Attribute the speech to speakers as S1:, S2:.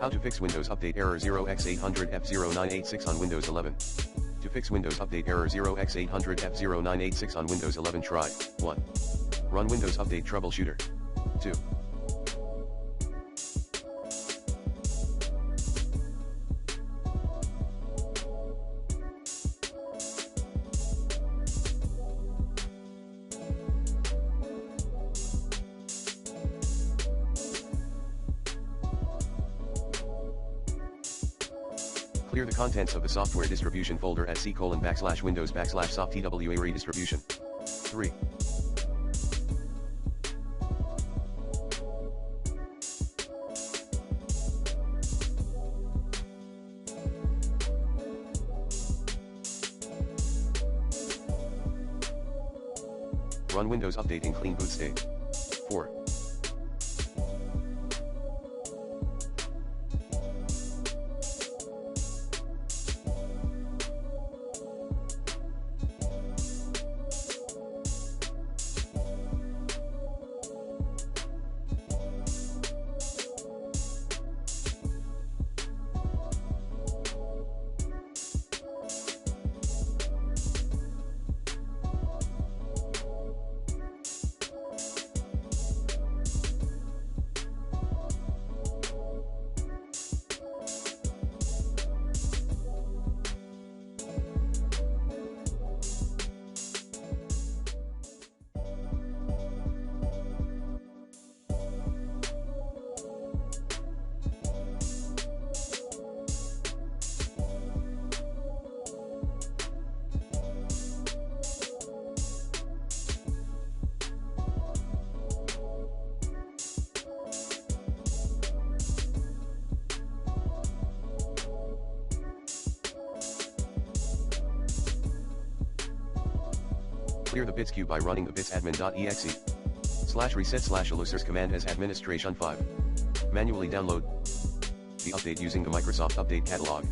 S1: How to fix Windows Update error 0x800f0986 on Windows 11. To fix Windows Update error 0x800f0986 on Windows 11, try 1. Run Windows Update Troubleshooter. 2. Clear the contents of the software distribution folder at c:\windows\soft_twa redistribution. 3. Run Windows Update in clean boot state. 4. Clear the bits queue by running the bitsadmin.exe /reset/elusers command as administration 5. Manually download the update using the Microsoft Update Catalog.